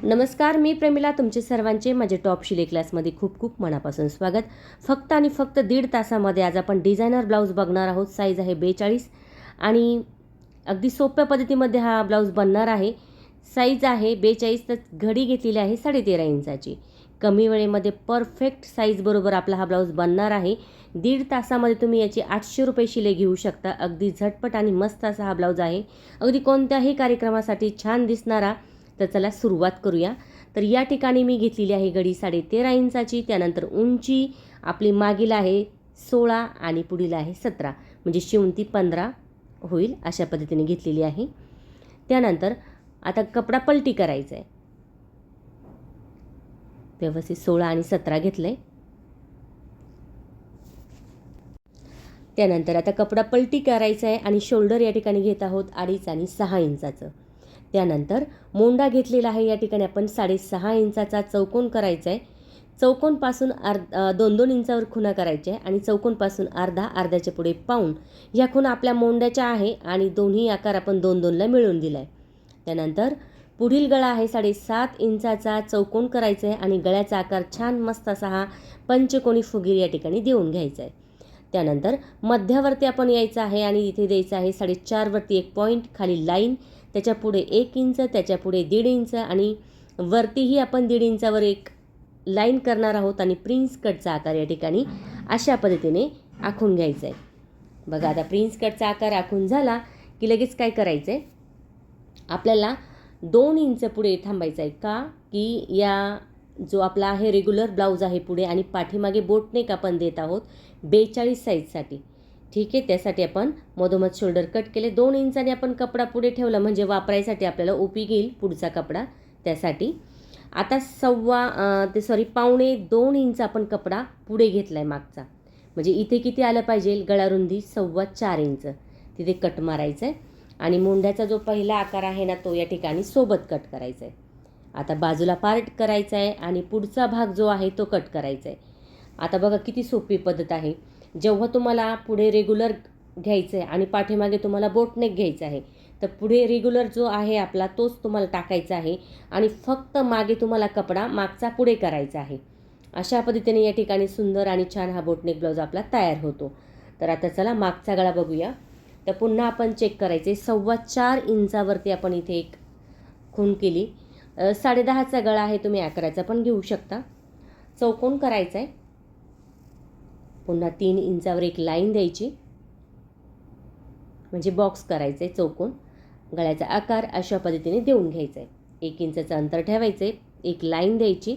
नमस्कार, मी प्रेमिला. तुमचे सर्वांचे माझ्या टॉप शिलाई क्लासमध्ये खूप खूप मनापासून स्वागत. फक्त आणि फक्त 1.5 तासामध्ये आज आपण डिझायनर ब्लाऊज बघणार आहोत. साईज आहे 42 आणि अगदी सोप्या पद्धतीमध्ये हा ब्लाऊज बनणार आहे. साईज आहे 42, तर घडी घेतलेली आहे 13.5 इंचाची. कमी वेळेमध्ये परफेक्ट साईज बरोबर आपला हा ब्लाऊज बनणार आहे. 1.5 तासामध्ये तुम्ही याची 800 रुपये शिलाई घेऊ शकता. अगदी झटपट आणि मस्त असा हा ब्लाऊज आहे. अगदी कोणत्याही कार्यक्रमासाठी छान दिसणारा. तर चला सुरुवात करूया. तर या ठिकाणी मी घेतलेली आहे घडी 13.5 इंचाची. त्यानंतर उंची आपली मागील आहे 16 आणि पुढील आहे 17, म्हणजे शिवंती 15 होईल अशा पद्धतीने घेतलेली आहे. त्यानंतर आता कपडा पलटी करायचा आहे. व्यवस्थित 16 आणि 17 घेतलंय. त्यानंतर आता कपडा पलटी करायचा आहे आणि शोल्डर या ठिकाणी घेत आहोत 2.5 आणि 6 इंचाचं. त्यानंतर मोंडा घेतलेला आहे. या ठिकाणी आपण 6.5 इंचाचा चौकोन करायचा आहे. चौकोनपासून 2-2 इंचावर खुणा करायच्या आहे आणि चौकोनपासून अर्ध्याच्या पुढे पाऊण ह्या खुणा आपल्या मोंड्याच्या आहे आणि दोन्ही आकार आपण 2-2ला मिळवून दिला आहे. त्यानंतर पुढील गळा आहे 7.5 इंचाचा चौकोन करायचा आहे आणि गळ्याचा आकार छान मस्त असा हा पंचकोनी फुगीर या ठिकाणी देऊन घ्यायचा आहे. त्यानंतर मध्यावरती आपण यायचं आहे आणि इथे द्यायचं आहे 4.5 वरती एक पॉईंट, खाली लाईन, त्याच्या पुढे 1 इंच, त्याच्या पुढे 1.5 इंच आणि वरतीही आपण 1.5 इंचावर एक लाईन करणार आहोत आणि प्रिन्स कटचा आकार या ठिकाणी अशा पद्धतीने आखून घ्यायचा आहे. बघा, आता प्रिन्स कटचा आकार आखून झाला की लगेच काय करायचं आहे, आपल्याला 2 इंच पुढे थांबायचं आहे. का की या जो आपला आहे रेग्युलर ब्लाऊज आहे पुढे आणि पाठीमागे बोटनेक आपण देत आहोत 42 साईजसाठी. ठीक आहे, त्यासाठी आपण मधोमध शोल्डर कट केले. 2 इंचाने आपण कपडा पुढे ठेवला म्हणजे वापरायसाठी आपल्याला उपयोगी येईल पुढचा कपडा. त्यासाठी आता पावणे 2 इंच आपण कपडा पुढे घेतला आहे मागचा. म्हणजे इथे किती आलं पाहिजे, गळारुंदी 4.25 इंच तिथे कट मारायचं आहे आणि मुंड्याचा जो पहिला आकार आहे ना तो या ठिकाणी सोबत कट करायचा आहे. आता बाजूला पार्ट करायचा आहे आणि पुढचा भाग जो आहे तो कट करायचा आहे. आता बघा किती सोपी पद्धत आहे. जेव्हा तुम्हाला पुढे रेग्युलर घ्यायचं आहे आणि पाठीमागे तुम्हाला बोटनेक घ्यायचं आहे, तर पुढे रेग्युलर जो आहे आपला तोच तुम्हाला टाकायचा आहे आणि फक्त मागे तुम्हाला कपडा मागचा पुढे करायचा आहे. अशा पद्धतीने या ठिकाणी सुंदर आणि छान हा बोटनेक ब्लाऊज आपला तयार होतो. तर आता चला मागचा गळा बघूया. तर पुन्हा आपण चेक करायचे. 4.25 इंचावरती आपण इथे एक खूण केली. 10.5चा गळा आहे, तुम्ही 11चा पण घेऊ शकता. चौकोन करायचा आहे. पुन्हा 3 इंचावर एक लाईन द्यायची, म्हणजे बॉक्स करायचं आहे. चौकोन गळ्याचा आकार अशा पद्धतीने देऊन घ्यायचा आहे. 1 इंचाचं अंतर ठेवायचं आहे, एक लाईन द्यायची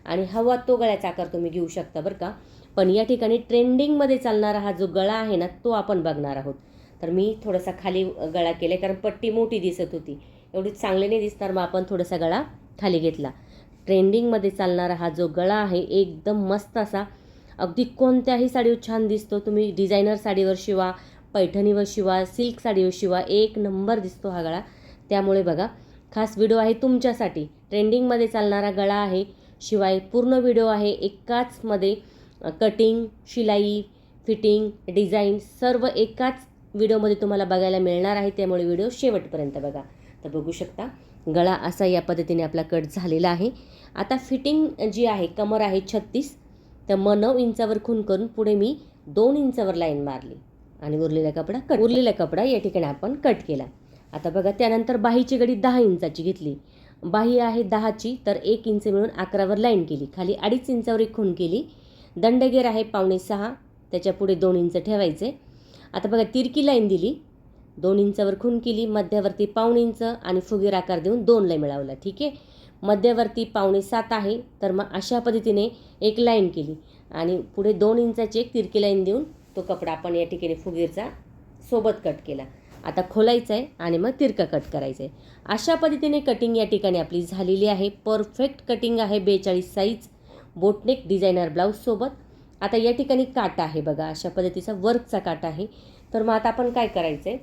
आणि हवा तो गळ्याचा आकार तुम्ही घेऊ शकता बरं का. पण या ठिकाणी ट्रेंडिंगमध्ये चालणारा हा जो गळा आहे ना तो आपण बघणार आहोत. तर मी थोडासा खाली गळा केला कारण पट्टी मोठी दिसत होती, एवढी चांगली नाही दिसणार, मग आपण थोडासा गळा खाली घेतला. ट्रेंडिंगमध्ये चालणारा हा जो गळा आहे एकदम मस्त असा, अगदी कोणत्याही साडीवर छान दिसतो. तुम्ही डिझायनर साडीवर शिवा, पैठणीवर शिवा, सिल्क साडीवर शिवा, एक नंबर दिसतो हा गळा. त्यामुळे बघा, खास व्हिडिओ आहे तुमच्यासाठी. ट्रेंडिंगमध्ये चालणारा गळा आहे, शिवाय पूर्ण व्हिडिओ आहे एकाचमध्ये. कटिंग, शिलाई, फिटिंग, डिझाईन सर्व एकाच व्हिडिओमध्ये तुम्हाला बघायला मिळणार आहे. त्यामुळे व्हिडिओ शेवटपर्यंत बघा. तर बघू शकता गळा असा या पद्धतीने आपला कट झालेला आहे. आता फिटिंग जी आहे, कमर आहे 36, तर मग 9 इंचावर खूण करून पुढे मी 2 इंचावर लाईन मारली आणि उरलेला कपडा या ठिकाणी आपण कट केला. आता बघा, त्यानंतर बाहीची घडी 10 इंचाची घेतली. बाही आहे 10ची, तर 1 इंच मिळून 11वर लाईन केली. खाली 2.5 इंचावर एक खूण केली. दंडगेर आहे 5.25, त्याच्या पुढे 2 इंच ठेवायचे. आता बघा, तिरकी लाईन दिली, 2 इंचावर खूण केली, मध्यावरती 1.25 इंच आणि फुगीर आकार देऊन 2ला मिळवला. ठीक आहे, मध्यवर्ती 6.25 आहे, तर मग अशा पद्धतीने एक लाईन केली आणि पुढे 2 इंचाची एक तिरकी लाईन देऊन तो कपडा आपण या ठिकाणी फुगीरचा सोबत कट केला. आता खोलायचा आहे आणि मग तिरका कट करायचा आहे. अशा पद्धतीने कटिंग या ठिकाणी आपली झालेली आहे. परफेक्ट कटिंग आहे, 42 साईज बोटनेक डिझायनर ब्लाऊजसोबत. आता या ठिकाणी काटा आहे बघा, अशा पद्धतीचा वर्कचा काटा आहे. तर मग आता आपण काय करायचं आहे,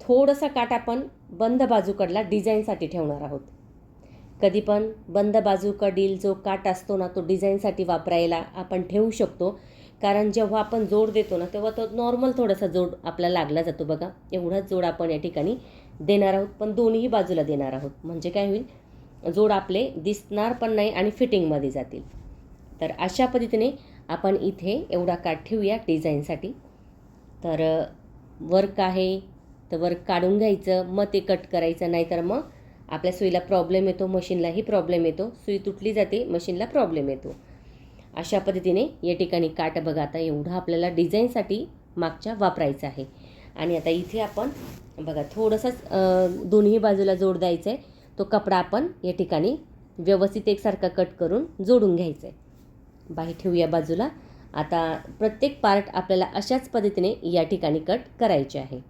थोडासा काटा आपण बंद बाजूकडला डिझाईनसाठी ठेवणार आहोत. कधी पण बंद बाजूकडील जो काट असतो ना तो डिझाईनसाठी वापरायला आपण ठेवू शकतो. कारण जेव्हा आपण जोड देतो ना तेव्हा तो नॉर्मल थोडासा जोड आपला लागला जातो बघा. एवढाच जोड आपण या ठिकाणी देणार आहोत, पण दोन्ही बाजूला देणार आहोत. म्हणजे काय होईल, जोड आपले दिसणार पण नाही आणि फिटिंगमध्ये जातील. तर अशा पद्धतीने आपण इथे एवढा काठ ठेवूया डिझाईनसाठी. तर वर्क आहे तर वर्क काढून घ्यायचं, मग ते कट करायचं. नाहीतर मग आपल्या सुईला प्रॉब्लेम येतो, मशीनलाही प्रॉब्लेम येतो. सुई तुटली जाते, मशीनला प्रॉब्लेम येतो. अशा पद्धतीने या ठिकाणी काठ बघा, आता एवढा आपल्याला डिझाईनसाठी मागच्या वापरायचा आहे. आणि आता इथे आपण बघा थोडंसंच दोन्ही बाजूला जोड द्यायचं आहे. तो कपडा आपण या ठिकाणी व्यवस्थित एकसारखा कट करून जोडून घ्यायचा आहे. बाही ठेवूया बाजूला. आता प्रत्येक पार्ट आपल्याला अशाच पद्धतीने या ठिकाणी कट करायचे आहे.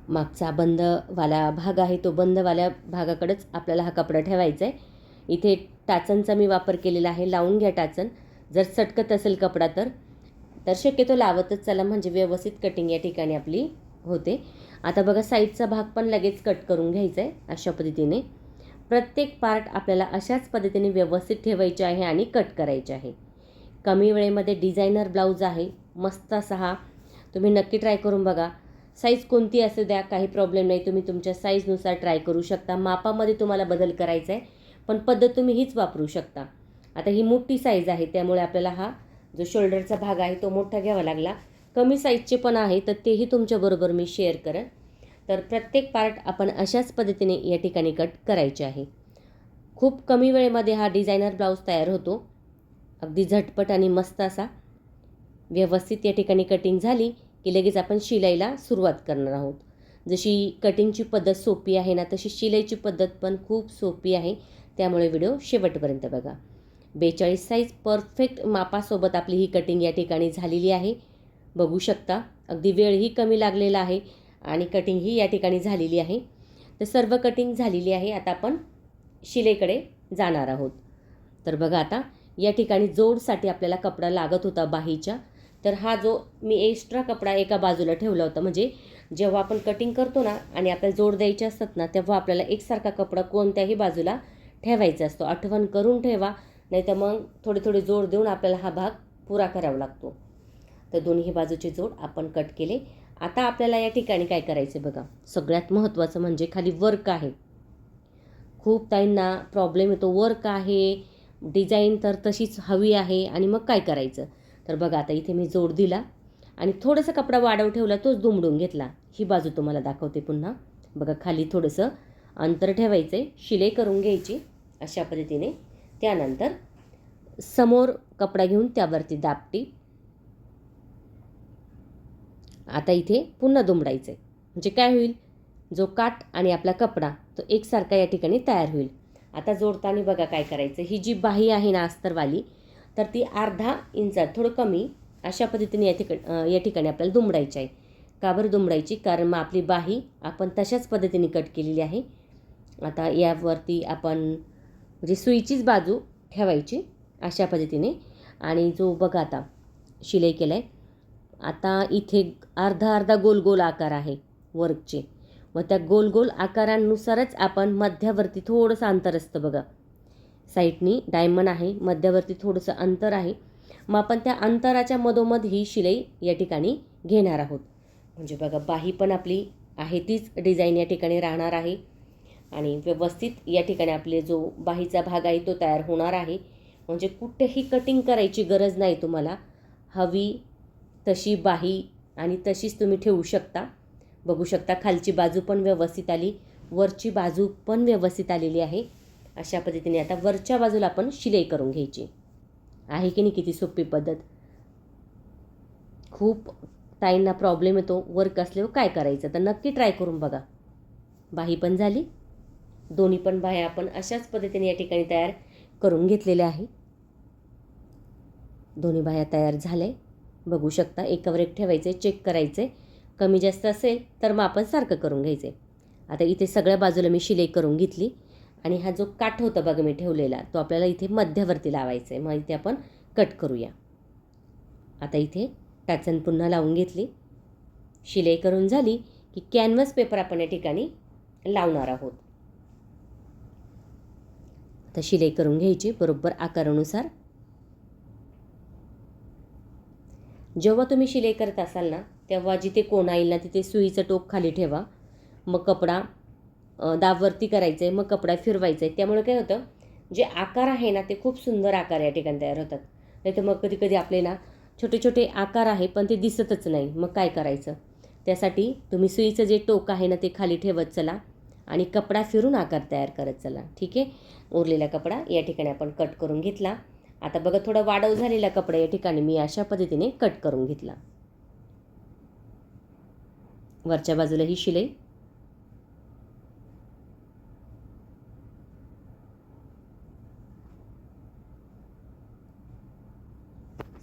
मागचा बंदवाला भाग आहे, तो बंदवाल्या भागाकडेच आपल्याला हा कपडा ठेवायचा आहे. इथे टाचनचा मी वापर केलेला आहे. लावून घ्या टाचन. जर चटकत असेल कपडा तर शक्यतो लावतच चला, म्हणजे व्यवस्थित कटिंग या ठिकाणी आपली होते. आता बघा साईडचा भाग पण लगेच कट करून घ्यायचा आहे. अशा पद्धतीने प्रत्येक पार्ट आपल्याला अशाच पद्धतीने व्यवस्थित ठेवायचे आहे आणि कट करायचे आहे. कमी वेळेमध्ये डिझायनर ब्लाऊज आहे, मस्त असा हा. तुम्ही नक्की ट्राय करून बघा. साईज कोणती असू द्या, काही प्रॉब्लेम नाही. तुम्ही तुमच्या साईजनुसार ट्राय करू शकता. मापामध्ये तुम्हाला बदल करायचा आहे, पण पद्धत तुम्ही हीच वापरू शकता. आता ही मोठी साईज आहे, त्यामुळे आपल्याला हा जो शोल्डरचा भाग आहे तो मोठा घ्यावा लागला. कमी साईजचे पण आहे, तर तेही तुमच्याबरोबर मी शेअर करेन. तर प्रत्येक पार्ट आपण अशाच पद्धतीने या ठिकाणी कट करायचे आहे. खूप कमी वेळेमध्ये हा डिझायनर ब्लाऊज तयार होतो, अगदी झटपट आणि मस्त असा. व्यवस्थित या ठिकाणी कटिंग झाली की लगेच आपण शिलाईला सुरुवात करणार आहोत. जशी कटिंगची पद्धत सोपी आहे ना, तशी शिलाईची पद्धत पण खूप सोपी आहे. त्यामुळे व्हिडिओ शेवटपर्यंत बघा. 42 साईज परफेक्ट मापासोबत आपली ही कटिंग या ठिकाणी झालेली आहे. बघू शकता, अगदी वेळही कमी लागलेला आहे आणि कटिंगही या ठिकाणी झालेली आहे. तर सर्व कटिंग झालेली आहे. आता आपण शिलाईकडे जाणार आहोत. तर बघा, आता या ठिकाणी जोडसाठी आपल्याला कपडा लागत होता बाहीच्या. तर हा जो मी एक्स्ट्रा कपडा एका बाजूला ठेवला होता, म्हणजे जेव्हा आपण कटिंग करतो ना आणि आपल्याला जोड द्यायचे असतात ना, तेव्हा आपल्याला एकसारखा कपडा कोणत्याही बाजूला ठेवायचा असतो. आठवण करून ठेवा, नाही तर मग थोडे थोडे जोड देऊन आपल्याला हा भाग पुरा करावा लागतो. तर दोन्ही बाजूचे जोड आपण कट केले. आता आपल्याला या ठिकाणी काय करायचं बघा, सगळ्यात महत्त्वाचं म्हणजे खाली वर्क आहे. खूप ताईंना प्रॉब्लेम येतो, वर्क आहे, डिझाईन तर तशीच हवी आहे आणि मग काय करायचं. तर बघा, आता इथे मी जोड दिला आणि थोडासा कपडा वाढव ठेवला, तोच दुमडून घेतला. ही बाजू तुम्हाला दाखवते पुन्हा. बघा, खाली थोडंसं अंतर ठेवायचं आहे, शिलाई करून घ्यायची अशा पद्धतीने. त्यानंतर समोर कपडा घेऊन त्यावरती दापटी. आता इथे पुन्हा दुमडायचं आहे, म्हणजे काय होईल, जो काठ आणि आपला कपडा तो एकसारखा या ठिकाणी तयार होईल. आता जोडताना बघा काय करायचं, ही जी बाही आहे ना अस्तरवाली, तर ती अर्धा इंचात थोडं कमी अशा पद्धतीने या ठिकाणी आपल्याला दुमडायची आहे. का बरं दुमडायची, कारण मग आपली बाही आपण तशाच पद्धतीने कट केलेली आहे. आता यावरती आपण म्हणजे सुईचीच बाजू ठेवायची अशा पद्धतीने. आणि जो बघा आता शिलाई केला आहे, आता इथे अर्धा अर्धा गोल गोल आकार आहे वर्कचे. व त्या गोल गोल आकारांनुसारच आपण मध्यावरती थोडंसं अंतर असतं बघा, साईडनी डायमंड आहे, मध्यावरती थोडंसं अंतर आहे. मग आपण त्या अंतराच्या मधोमध ही शिलाई या ठिकाणी घेणार आहोत. म्हणजे बघा, बाही पण आपली आहे तीच डिझाईन या ठिकाणी राहणार आहे आणि व्यवस्थित या ठिकाणी आपले जो बाहीचा भाग आहे तो तयार होणार आहे. म्हणजे कुठेही कटिंग करायची गरज नाही तुम्हाला. हवी तशी बाही आणि तशीच तुम्ही ठेवू शकता. बघू शकता, खालची बाजू पण व्यवस्थित आली, वरची बाजू पण व्यवस्थित आलेली आहे. अशा पद्धतीने आता वरच्या बाजूला आपण शिलाई करून घ्यायची आहे. की नाही, किती सोपी पद्धत. खूप ताईंना प्रॉब्लेम येतो वर्क असल्यावर काय करायचं, तर नक्की ट्राय करून बघा. बाही पण झाली, दोन्ही पण बाह्या आपण अशाच पद्धतीने या ठिकाणी तयार करून घेतलेल्या आहे. दोन्ही बाह्या तयार झाल्या. बघू शकता, एकावर एक ठेवायचे, चेक करायचे. कमी जास्त असेल तर मग आपण सारखं करून घ्यायचे. आता इथे सगळ्या बाजूला मी शिलाई करून घेतली आणि हा जो काठ होता बघा मी ठेवलेला, तो आपल्याला इथे मध्यावरती लावायचा आहे. मग इथे आपण कट करूया. आता इथे टाचन पुन्हा लावून घेतली. शिलाई करून झाली की कॅनव्हास पेपर आपण या ठिकाणी लावणार आहोत. आता शिलाई करून घ्यायची बरोबर आकारानुसार. जेव्हा तुम्ही शिलाई करत असाल ना, तेव्हा जिथे कोणा येईल ना तिथे सुईचं टोक खाली ठेवा. मग कपडा दाबवरती करायचं आहे, मग कपडा फिरवायचा आहे. त्यामुळे काय होतं, जे आकार आहे ना ते खूप सुंदर आकार या ठिकाणी तयार होतात. नाही तर मग कधी कधी आपले ना छोटे छोटे आकार आहे पण ते दिसतच नाही. मग काय करायचं, त्यासाठी तुम्ही सुईचं जे टोक आहे ना ते खाली ठेवत चला आणि कपडा फिरून आकार तयार करत चला. ठीक आहे. उरलेला कपडा या ठिकाणी आपण कट करून घेतला. आता बघा, थोडा वाढव झालेला कपडा या ठिकाणी मी अशा पद्धतीने कट करून घेतला. वरच्या बाजूला ही शिलाई,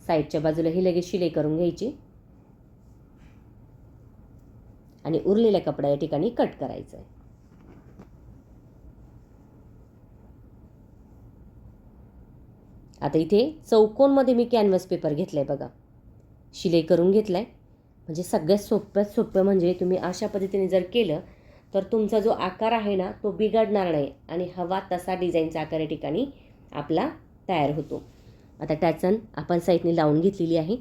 साईडच्या बाजूला ही लगेच शिलाई करून घ्यायची आणि उरलेला कपडा या ठिकाणी कट करायचा आहे. आता इथे चौकोनमध्ये मी कॅनव्हास पेपर घेतलाय बघा, शिलाई करून घेतलाय. म्हणजे सगळ्यात सोप्यात सोपं म्हणजे तुम्ही अशा पद्धतीने जर केलं तर तुमचा जो आकार आहे ना तो बिघडणार नाही आणि हवा तसा डिझाईनचा आकार या ठिकाणी आपला तयार होतो. आता टॅचन आपण साईडने लावून घेतलेली आहे.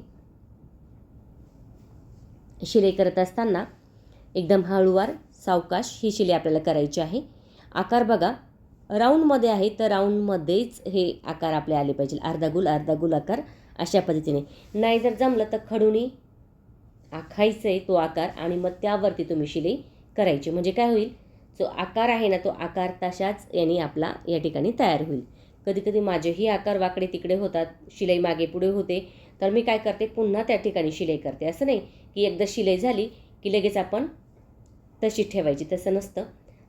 शिलाई करत असताना एकदम हळूवार सावकाश ही शिलाई आपल्याला करायची आहे. आकार बघा राऊंडमध्ये आहे तर राऊंडमध्येच हे आकार आपले आले पाहिजे. अर्धा गोल आकार अशा पद्धतीने. नाही जर जमलं तर खडूनी आखायचं आहे तो आकार आणि मग त्यावरती तुम्ही शिलाई करायची. म्हणजे काय होईल, जो आकार आहे ना तो आकार तशाच याने आपला या ठिकाणी तयार होईल. कधी कधी माझेही आकार वाकडे तिकडे होतात, शिलाई मागे पुढे होते, तर मी काय करते पुन्हा त्या ठिकाणी शिलाई करते. असं नाही की एकदा शिलाई झाली की लगेच आपण तशी ठेवायची, तसं नसतं.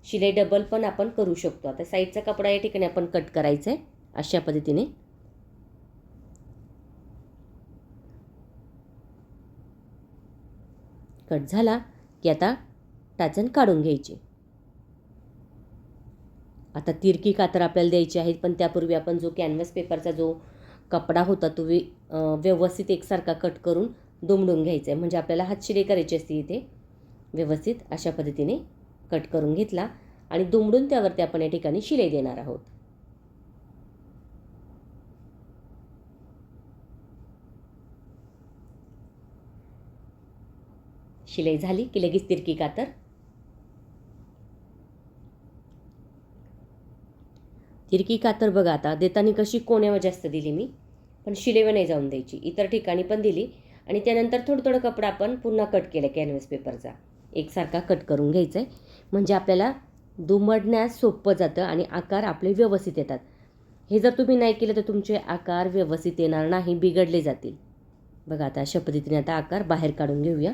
शिलाई डबल पण आपण करू शकतो. आता साईडचा कपडा या ठिकाणी आपण कट करायचा आहे अशा पद्धतीने. कट झाला की आता टाचन काढून घ्यायची. आता तिरकी कातर आपल्याला द्यायची आहे, पण त्यापूर्वी आपण जो कॅनव्हास पेपरचा जो कपडा होता तो व्यवस्थित एकसारखा कट करून दुमडून घ्यायचा आहे. म्हणजे आपल्याला हातशिलाई करायची असते इथे. व्यवस्थित अशा पद्धतीने कट करून घेतला आणि दुमडून त्यावरती आपण या ठिकाणी शिलाई देणार आहोत. शिलाई झाली की लगेच तिरकी कातर. तिरकी कातर बघा आता देताना कशी कोण्यावर जास्त दिली मी, पण शिलाईवर नाही जाऊन द्यायची. इतर ठिकाणी पण दिली आणि त्यानंतर थोडं थोडं कपडा आपण पुन्हा कट केला कॅनव्हास पेपरचा. एकसारखा कट करून घ्यायचा आहे म्हणजे आपल्याला दुमडण्यास सोपं जातं आणि आकार आपले व्यवस्थित येतात. हे जर तुम्ही नाही केलं तर तुमचे आकार व्यवस्थित येणार नाही, बिघडले जातील. बघा आता अशा पद्धतीने आता आकार बाहेर काढून घेऊया.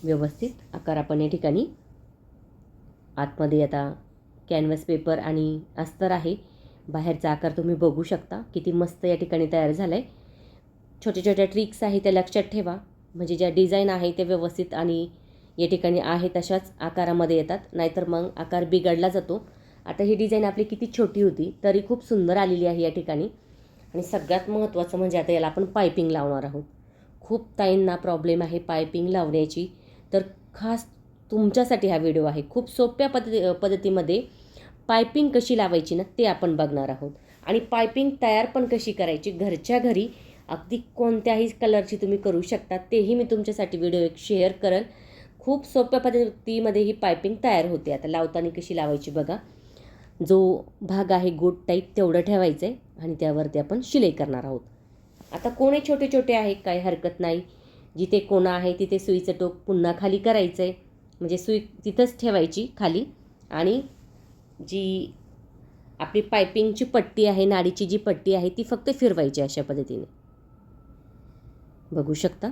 व्यवस्थित आकार आपण या ठिकाणी आतमध्ये आता कॅनव्हास पेपर आणि अस्तर आहे, बाहेरचा आकार तुम्ही बघू शकता किती मस्त या ठिकाणी तयार झाला आहे. छोट्या छोट्या ट्रिक्स आहे त्या लक्षात ठेवा, म्हणजे ज्या डिझाईन आहे ते व्यवस्थित आणि या ठिकाणी आहे तशाच आकारामध्ये येतात, नाहीतर मग आकार बिघडला जातो. आता ही डिझाईन आपली किती छोटी होती तरी खूप सुंदर आलेली आहे या ठिकाणी. आणि सगळ्यात महत्त्वाचं म्हणजे आता याला आपण पायपिंग लावणार आहोत. खूप ताईंना प्रॉब्लेम आहे पायपिंग लावण्याची, तर खास तुमच्यासाठी हा व्हिडिओ आहे. खूप सोप्या पद्धतीमध्ये पायपिंग कशी लावायची ना ते आपण बघणार आहोत. आणि पायपिंग तयार पण कशी करायची घरच्या घरी, अगदी कोणत्याही कलरची तुम्ही करू शकता, तेही मी तुमच्यासाठी व्हिडिओ एक शेअर करेल. खूप सोप्या पद्धतीमध्ये ही पायपिंग तयार होते. आता लावताना कशी लावायची बघा. जो भाग आहे गोट टाईप तेवढं ठेवायचं आहे आणि त्यावरती आपण शिलाई करणार आहोत. आता कोणे छोटे छोटे आहे काही हरकत नाही, जिथे कोणा आहे तिथे सुईचं टोक पुन्हा खाली करायचं आहे, म्हणजे सुई तिथंच ठेवायची खाली आणि जी आपली पायपिंगची पट्टी आहे, नाडीची जी पट्टी आहे ती फक्त फिरवायची अशा पद्धतीने. बघू शकता.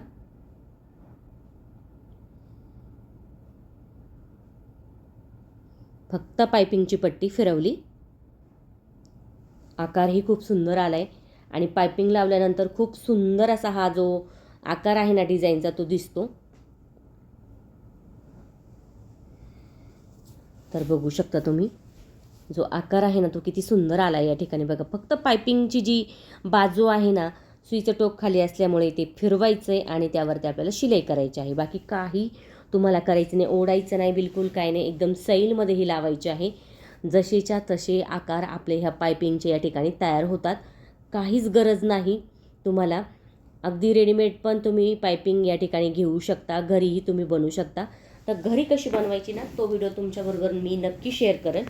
फक्त पायपिंगची पट्टी फिरवली. आकारही खूप सुंदर आला आहे आणि पायपिंग लावल्यानंतर खूप सुंदर असा हा जो आकार आहे ना डिझाईनचा तो दिसतो. तर बघू शकता तुम्ही जो आकार आहे ना तो किती सुंदर आला आहे या ठिकाणी. बघा फक्त पायपिंगची जी बाजू आहे ना सुईचं टोक खाली असल्यामुळे ते फिरवायचं आहे आणि त्यावरती आपल्याला शिलाई करायची आहे. बाकी काही तुम्हाला करायचं नाही, ओढायचं नाही बिलकुल काय नाही, एकदम सैलमध्ये ही लावायची आहे. जसेच्या तसे आकार आपले ह्या पायपिंगचे या ठिकाणी तयार होतात. काहीच गरज नाही तुम्हाला. अगदी रेडीमेड पण तुम्ही पायपिंग या ठिकाणी घेऊ शकता, घरीही तुम्ही बनवू शकता. तर घरी कशी बनवायची ना, तो व्हिडिओ तुमच्याबरोबर मी नक्की शेअर करेन.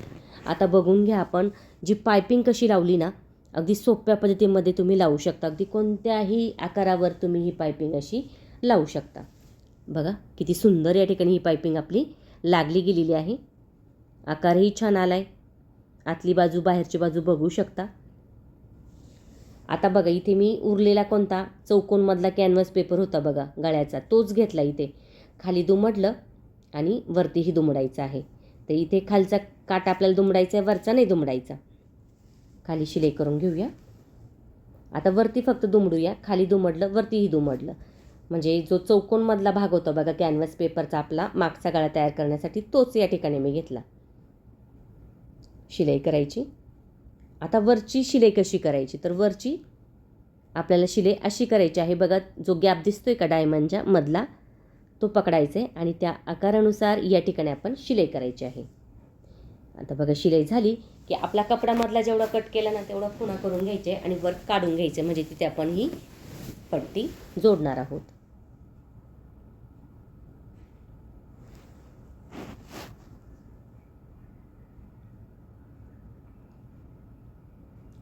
आता बघून घ्या आपण जी पायपिंग कशी लावली ना, अगदी सोप्या पद्धतीमध्ये तुम्ही लावू शकता. अगदी कोणत्याही आकारावर तुम्ही ही पायपिंग अशी लावू शकता. बघा किती सुंदर या ठिकाणी ही पायपिंग आपली लागली गेलेली आहे. आकारही छान आला आहे. आतली बाजू बाहेरची बाजू बघू शकता. आता बघा इथे मी उरलेला कोणता चौकोनमधला कॅनव्हास पेपर होता बघा गळ्याचा, तोच घेतला. इथे खाली दुमडलं आणि वरतीही दुमडायचं आहे. तर इथे खालचा काट आपल्याला दुमडायचा आहे, वरचा नाही दुमडायचा. खाली शिलाई करून घेऊया. आता वरती फक्त दुमडूया. खाली दुमडलं, वरतीही दुमडलं. म्हणजे जो चौकोनमधला भाग होता बघा कॅनव्हास पेपरचा आपला मागचा गळा तयार करण्यासाठी, तोच या ठिकाणी मी घेतला. शिलाई करायची. आता वरची शिलाई कशी करायची, तर वरची आपल्याला शिलाई अशी करायची आहे बघा. जो गॅप दिसतोय का डायमंडच्या मधला, तो पकडायचा आहे आणि त्या आकारानुसार या ठिकाणी आपण शिलाई करायची आहे. आता बघा शिलाई झाली की आपला कपड्यामधला जेवढा कट केला ना तेवढा पुन्हा करून घ्यायचे आणि वर काढून घ्यायचे. म्हणजे तिथे आपण ही पट्टी जोडणार आहोत.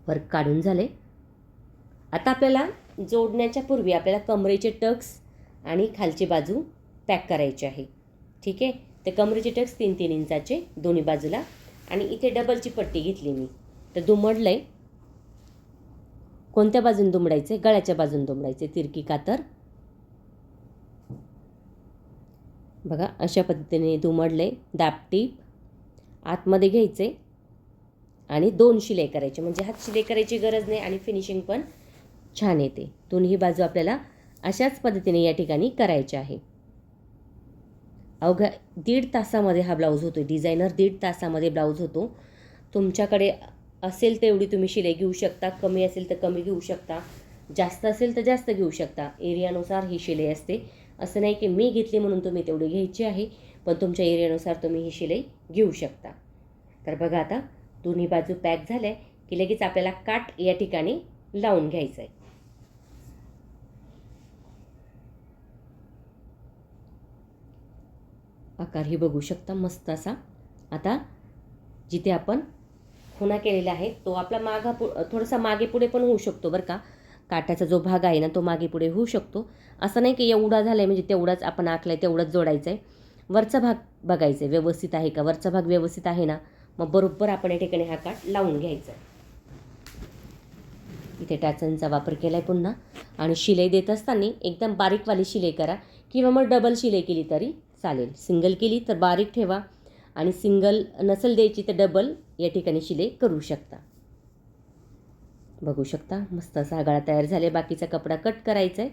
वर्क काढून झाले. आता आपल्याला जोडण्याच्या पूर्वी आपल्याला कमरेचे टक्स आणि खालची बाजू पॅक करायची आहे. ठीक आहे. ते कमरेचे टक्स 3-3 इंचाचे दोन्ही बाजूला आणि इथे डबलची पट्टी घेतली मी. तर दुमडलं आहे. कोणत्या बाजून दुमडायचे, गळ्याच्या बाजून दुमडायचे. तिरकी कातर बघा अशा पद्धतीने दुमडले. दाबटीप आतमध्ये घ्यायचे आणि 2 शिलाई करायचे. म्हणजे हात शिलाई करायची गरज नाही आणि फिनिशिंग पण छान येते. दोन्ही बाजू आपल्याला अशाच पद्धतीने या ठिकाणी करायचे आहे. अवघ्या 1.5 तासामध्ये हा ब्लाऊज होतो. डिझायनर 1.5 तासामध्ये ब्लाऊज होतो. तुमच्याकडे असेल तेवढी तुम्ही शिलाई घेऊ शकता. कमी असेल तर कमी घेऊ शकता. जास्त असेल तर जास्त घेऊ शकता. एरियानुसार ही शिलाई असते. असं नाही की मी घेतली म्हणून तुम्ही तेवढी घ्यायची आहे, पण तुमच्या एरियानुसार तुम्ही ही शिलाई घेऊ शकता. तर बघा आता दोन्ही बाजू पॅक झाल्या की लगेच आपल्याला काट या ठिकाणी लावून घ्यायचं आहे. आकारही बघू शकता मस्त असा. आता जिथे आपण खुणा केलेला आहे तो आपला थोडासा मागे पुढे पण होऊ शकतो बरं का. काटाचा जो भाग आहे ना तो मागे पुढे होऊ शकतो. असं नाही की एवढा झाला आहे म्हणजे तेवढाच आपण आखला आहे तेवढंच जोडायचं आहे. वरचा भाग बघायचा आहे व्यवस्थित आहे का. वरचा भाग व्यवस्थित आहे ना, मग बरोबर आपण या ठिकाणी हा काट लावून घ्यायचा आहे. इथे टाचांचा वापर केला आहे पुन्हा. आणि शिलाई देत असताना एकदम बारीकवाली शिलाई करा किंवा मग डबल शिलाई केली तरी चालेल. सिंगल केली तर बारीक ठेवा आणि सिंगल नसेल द्यायची तर डबल या ठिकाणी शिलाई करू शकता. बघू शकता मस्त असा गळा तयार झाले. बाकीचा कपडा कट करायचा आहे.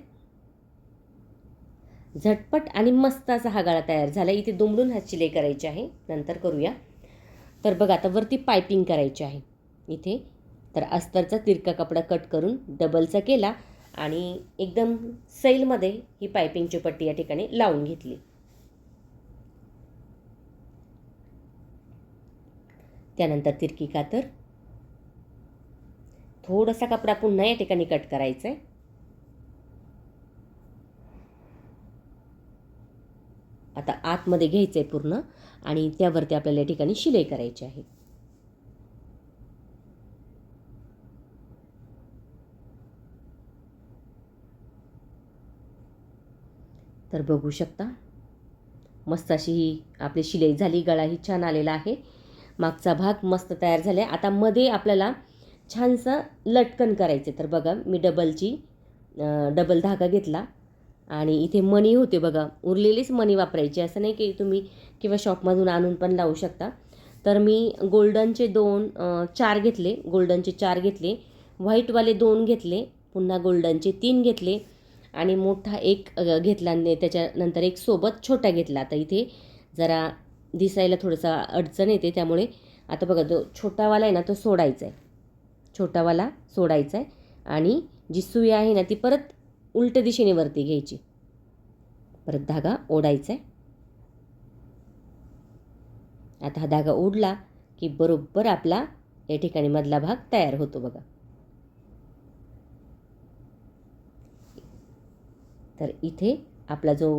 झटपट आणि मस्त असा हा गळा तयार झाला. इथे दुमडून हात शिलाई करायची आहे, नंतर करूया. तर बघा आता वरती पायपिंग करायची आहे. इथे तर अस्तरचा तिरका कपडा कट करून डबलचा केला आणि एकदम सैलमध्ये ही पायपिंगची पट्टी या ठिकाणी लावून घेतली. त्यानंतर तिरकी कातर, थोडासा कपडा पुन्हा या ठिकाणी कट करायचा आहे. आता आतमध्ये घ्यायचं आहे पूर्ण आणि त्यावरती आपल्याला या ठिकाणी शिलाई करायची आहे. तर बघू शकता मस्त अशी ही आपली शिलाई झाली. गळाही छान आलेला आहे. मागचा भाग मस्त तयार झाला आहे. आता मध्ये आपल्याला छानसं लटकन करायचे. तर बघा मी डबल धागा घेतला आणि इथे मणी होते बघा. उरलेलीच मणी वापरायची, असं नाही की तुम्ही किंवा शॉपमधून आणून पण लावू शकता. तर मी गोल्डनचे 4 घेतले. गोल्डनचे 4 घेतले. व्हाईटवाले 2 घेतले. पुन्हा गोल्डनचे 3 घेतले आणि मोठा एक घेतला आणि त्याच्यानंतर एक सोबत छोटा घेतला. आता इथे जरा दिसायला थोडंसं अडचण येते, त्यामुळे आता बघा जो छोटावाला आहे ना तो सोडायचा आहे. छोटावाला सोडायचा आहे आणि जी सुई आहे ना ती परत उलट दिशेने वरती घ्यायची. परत धागा ओढायचा आहे. आता हा धागा ओढला की बरोबर आपला या ठिकाणी मधला भाग तयार होतो बघा. तर इथे आपला जो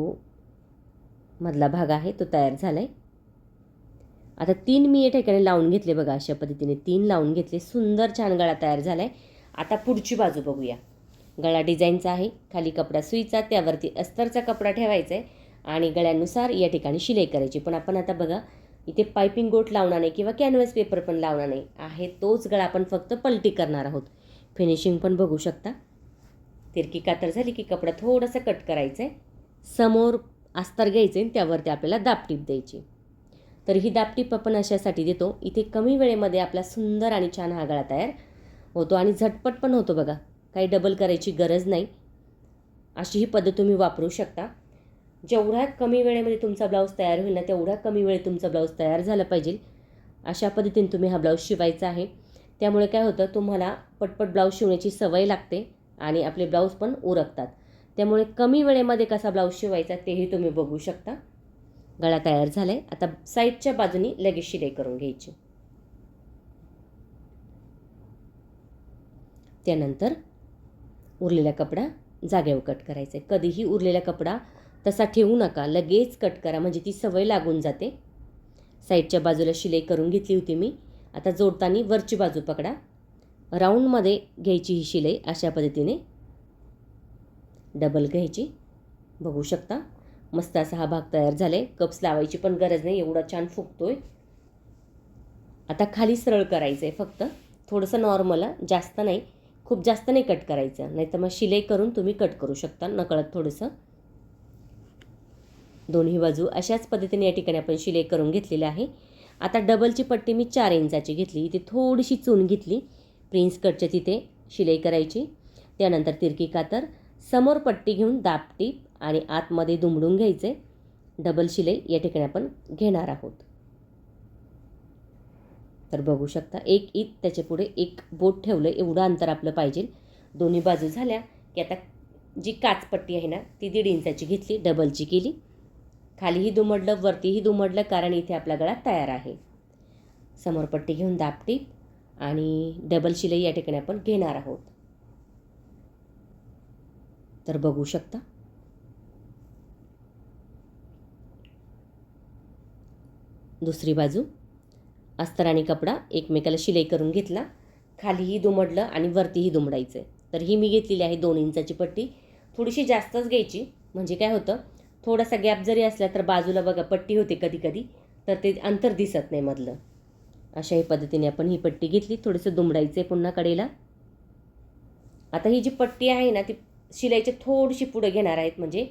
मधला भाग आहे तो तयार झाला आहे. आता 3 मी या ठिकाणी लावून घेतले बघा. अशा पद्धतीने 3 लावून घेतले. सुंदर छान गळा तयार झाला आहे. आता पुढची बाजू बघूया. गळा डिझाईनचा आहे. खाली कपडा सुईचा, त्यावरती अस्तरचा कपडा ठेवायचा आहे आणि गळ्यानुसार या ठिकाणी शिलाई करायची. पण आपण आता बघा इथे पायपिंग गोट लावणार नाही किंवा कॅनव्हास पेपर पण लावणार नाही आहे. तोच गळा आपण फक्त पलटी करणार आहोत. फिनिशिंग पण बघू शकता. तिरकी कातर झाली की कपडा थोडासा कट करायचा आहे. समोर अस्तर घ्यायचे आणि त्यावरती आपल्याला दाबटीप द्यायची. तर ही दाबटीप आपण अशासाठी देतो, इथे कमी वेळेमध्ये आपला सुंदर आणि छान हा गळा तयार होतो आणि झटपट पण होतो बघा. काही डबल करायची गरज नाही. अशी ही पद्धत तुम्ही वापरू शकता. जेवढ्या कमी वेळेमध्ये तुमचा ब्लाऊज तयार होईल ना, तेवढ्या कमी वेळेत तुमचा ब्लाऊज तयार झाला पाहिजे. अशा पद्धतीने तुम्ही हा ब्लाऊज शिवायचा आहे. त्यामुळे काय होतं, तुम्हाला पटपट ब्लाऊज शिवण्याची सवय लागते आणि आपले ब्लाऊज पण उरकतात. त्यामुळे कमी वेळेमध्ये कसा ब्लाऊज शिवायचा तेही तुम्ही बघू शकता. गळा तयार झाला आहे. आता साईडच्या बाजूनी लगेच शिलाई करून घ्यायची. त्यानंतर उरलेला कपडा जागेवर कट करायचा आहे. कधीही उरलेला कपडा तसा ठेवू नका, लगेच कट करा, म्हणजे ती सवय लागून जाते. साईडच्या बाजूला शिलाई करून घेतली होती मी. आता जोडताना वरची बाजू पकडा. राऊंडमध्ये घ्यायची ही शिलाई. अशा पद्धतीने डबल घ्यायची. बघू शकता मस्त असा हा भाग तयार झाला आहे. कप्स लावायची पण गरज नाही, एवढा छान फुगतोय. आता खाली सरळ करायचं आहे, फक्त थोडंसं नॉर्मल, जास्त नाही, खूप जास्त नाही कट करायचं, नाही तर मग शिलाई करून तुम्ही कट करू शकता नकळत थोडंसं. दोन्ही बाजू अशाच पद्धतीने या ठिकाणी आपण शिलाई करून घेतलेली आहे. आता डबलची पट्टी मी 4 इंचाची घेतली. इथे थोडीशी चून घेतली. प्रिन्स कटच्या तिथे शिलाई करायची. त्यानंतर तिरकी कातर, समोर पट्टी घेऊन दाबटीप आणि आतमध्ये दुमडून घ्यायचे. डबल शिलाई या ठिकाणी आपण घेणार आहोत. तर बघू शकता एक ईत त्याच्या पुढे एक बोट ठेवलं, एवढं अंतर आपलं पाहिजे. दोन्ही बाजू झाल्या की आता जी काचपट्टी आहे ना ती 1.5 इंचाची घेतली, डबलची केली. खालीही दुमडलं, वरतीही दुमडलं, कारण इथे आपला गळा तयार आहे. समोर पट्टी घेऊन दाबटीप आणि डबल शिलाई या ठिकाणी आपण घेणार आहोत. तर बघू शकता दुसरी बाजू. अस्तर आणि कपडा एकमेकाला शिलाई करून घेतला. खालीही दुमडलं आणि वरतीही दुमडायचं. तर ही मी घेतलेली आहे 2 इंचाची पट्टी. थोडीशी जास्तच घ्यायची, म्हणजे काय होतं, थोडासा गॅप जरी असला तर बाजूला बघा पट्टी होते कधी कधी, तर ते अंतर दिसत नाही मधलं. अशाही पद्धतीने आपण ही पट्टी घेतली. थोडंसं दुमडायचं आहे पुन्हा कडेला. आता ही जी पट्टी आहे ना ती शिलाईची थोडीशी पुढे घेणार आहेत, म्हणजे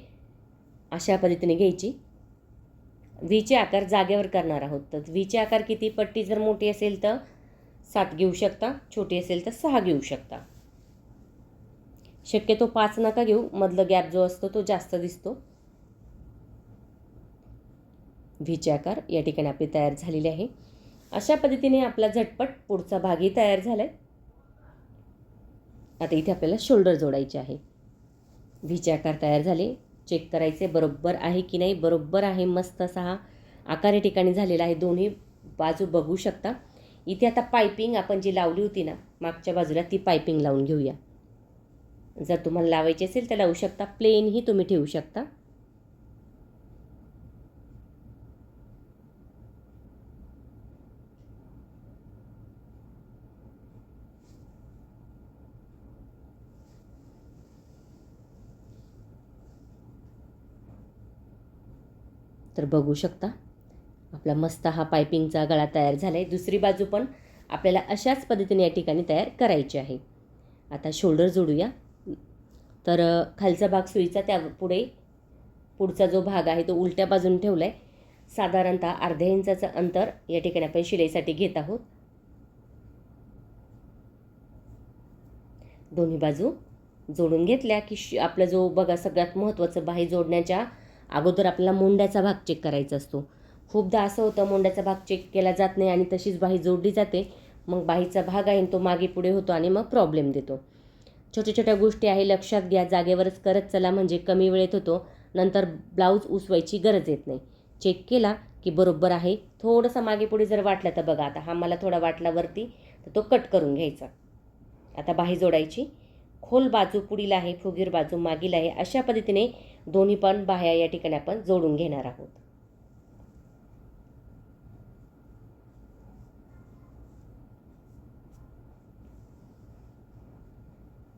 अशा पद्धतीने घ्यायची. व्हीचे आकार जागेवर करणार आहोत. तर व्हीचे आकार किती, पट्टी जर मोठी असेल तर 7 घेऊ शकता, छोटी असेल तर 6 घेऊ शकता. शक्यतो 5 नका घेऊ, मधलं गॅप जो असतो तो जास्त दिसतो. व्हीचे आकार या ठिकाणी आपली तयार झालेली आहे. अशा पद्धतीने आपला झटपट पुढचा भागही तयार झाला आहे. आता इथे आपल्याला शोल्डर जोडायचे आहे. व्हीचे आकार तयार झाले. चेक करायचे बरोबर आहे की नाही. बरोबर आहे. मस्त असा हा आकार या ठिकाणी झालेला आहे. दोन्ही बाजू बघू शकता. इथे आता पायपिंग आपण जी लावली होती ना मागच्या बाजूला, ती पायपिंग लावून घेऊया. जर तुम्हाला लावायची असेल तर लावू शकता, प्लेनही तुम्ही ठेवू शकता. तर बघू शकता आपला मस्त हा पायपिंगचा गळा तयार झाला आहे. दुसरी बाजू पण आपल्याला अशाच पद्धतीने या ठिकाणी तयार करायची आहे. आता शोल्डर जोडूया. तर खालचा भाग सुईचा, त्या पुढे पुढचा जो भाग आहे तो उलट्या बाजूने ठेवला आहे. साधारणतः अर्ध्या इंचाचं अंतर या ठिकाणी आपण शिलाईसाठी घेत आहोत. दोन्ही बाजू जोडून घेतल्या की आपला जो बघा सगळ्यात महत्त्वाचं, बाही जोडण्याच्या अगोदर आपल्याला मोंड्याचा भाग चेक करायचा असतो. खूपदा असं होतं मोंड्याचा भाग चेक केला जात नाही आणि तशीच बाही जोडली जाते. मग बाहीचा भाग आहे तो मागे पुढे होतो आणि मग प्रॉब्लेम देतो. छोट्या छोट्या गोष्टी आहे, लक्षात घ्या, जागेवरच करत चला, म्हणजे कमी वेळेत होतो. नंतर ब्लाऊज उसवायची गरज येत नाही. चेक केला की की बरोबर आहे. थोडंसं मागे पुढे जर वाटलं तर बघा, आता हा मला थोडा वाटला वरती तर तो कट करून घ्यायचा. आता बाही जोडायची. खोल बाजू पुढील आहे, फुगीर बाजू मागील आहे. अशा पद्धतीने दोन्ही पण बाह्या या ठिकाणी आपण जोडून घेणार आहोत.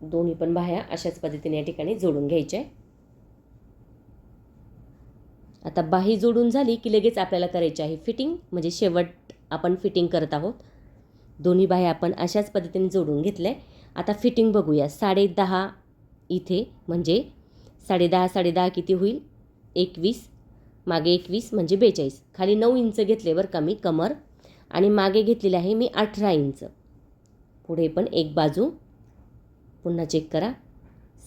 दोन्ही पण बाह्या अशाच पद्धतीने या ठिकाणी जोडून घ्यायच्या. आता बाही जोडून झाली की लगेच आपल्याला करायची आहे फिटिंग, म्हणजे शेवट आपण फिटिंग करत आहोत. दोन्ही बाह्या आपण अशाच पद्धतीने जोडून घेतल्या. आता फिटिंग बघूया. 10.5 इथे, म्हणजे 10.5 किती होईल? 21, मागे 21 म्हणजे 42. खाली 9 इंच घेतले बरं का मी कमर, आणि मागे घेतलेले आहे मी 18 इंच. पुढे पण एक बाजू पुन्हा चेक करा.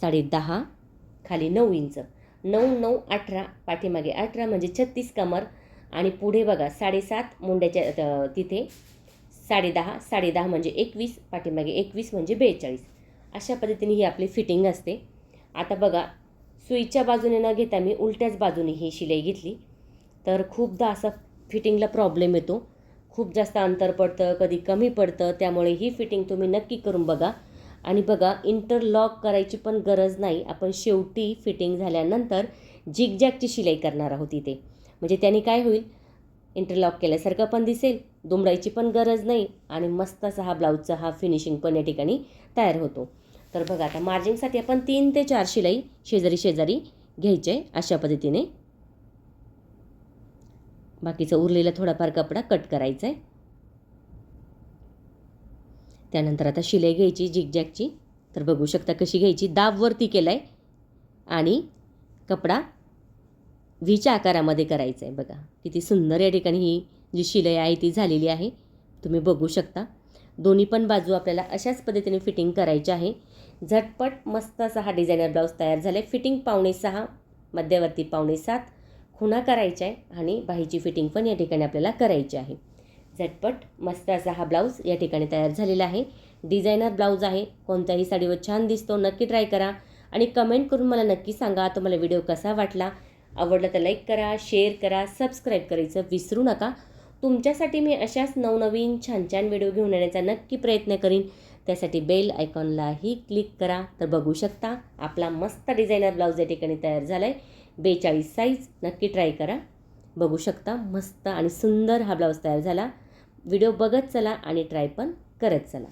10.5 खाली 9 इंच, 9 9 18, पाठीमागे 18 म्हणजे 36 कमर, आणि पुढे बघा 7.5 मुंड्याच्या तिथे 10.5 म्हणजे 21, पाठीमागे 21 म्हणजे 42. अशा पद्धतीने ही आपली फिटिंग असते. आता बघा, सुईच्या बाजूने न घेता मी उलट्याच बाजूने ही शिलाई घेतली, तर खूपदा असा फिटिंगला प्रॉब्लेम येतो. खूप जास्त अंतर पडतं, कधी कमी पडतं. त्यामुळे ही फिटिंग तुम्ही नक्की करून बघा. आणि बघा, इंटरलॉक करायची पण गरज नाही. आपण शेवटी फिटिंग झाल्यानंतर झिगझॅगची शिलाई करणार आहोत इथे. म्हणजे त्याने काय होईल, इंटरलॉक केल्यासारखं पण दिसेल, दुमडायची पण गरज नाही, आणि मस्त असा हा ब्लाऊजचा हा फिनिशिंग पण या ठिकाणी तयार होतो. तर बघा, आता मार्जिंगसाठी आपण 3 ते 4 शिलाई शेजारी शेजारी घ्यायचे अशा पद्धतीने. बाकीचा उरलेला थोडाफार कपडा कट करायचा आहे. त्यानंतर आता शिलाई घ्यायची झिगझॅगची. तर बघू शकता कशी घ्यायची. दाब वरती केला आहे आणि कपडा व्हीच्या आकारामध्ये करायचा आहे. बघा किती सुंदर या ठिकाणी ही जी शिलाई आहे ती झालेली आहे, तुम्ही बघू शकता. दोन्ही पण बाजू आपल्याला अशाच पद्धतीने फिटिंग करायची आहे. झटपट मस्त असा हा डिझायनर ब्लाऊज तयार झाला आहे. फिटिंग 5.5, मध्यवर्ती 5.7, खुणा करायच्या आहे, आणि बाहीची फिटिंग पण या ठिकाणी आपल्याला करायची आहे. झटपट मस्त असा हा ब्लाऊज या ठिकाणी तयार झालेला आहे. डिझायनर ब्लाऊज आहे, कोणत्याही साडीवर छान दिसतो. नक्की ट्राय करा आणि कमेंट करून मला नक्की सांगा तुम्हाला व्हिडिओ कसा वाटला. आवडला तर लाईक करा, शेअर करा, सबस्क्राईब करायचं विसरू नका. तुमच्यासाठी मी अशाच नवनवीन छान छान व्हिडिओ घेऊन येण्याचा नक्की प्रयत्न करीन. त्यासाठी बेल आयकॉनलाही क्लिक करा. तर बघू शकता आपला मस्त डिझायनर ब्लाऊज या ठिकाणी तयार झाला आहे. 42 साईज. नक्की ट्राय करा. बघू शकता मस्त आणि सुंदर हा ब्लाऊज तयार झाला. व्हिडिओ बघत चला आणि ट्राय पण करत चला.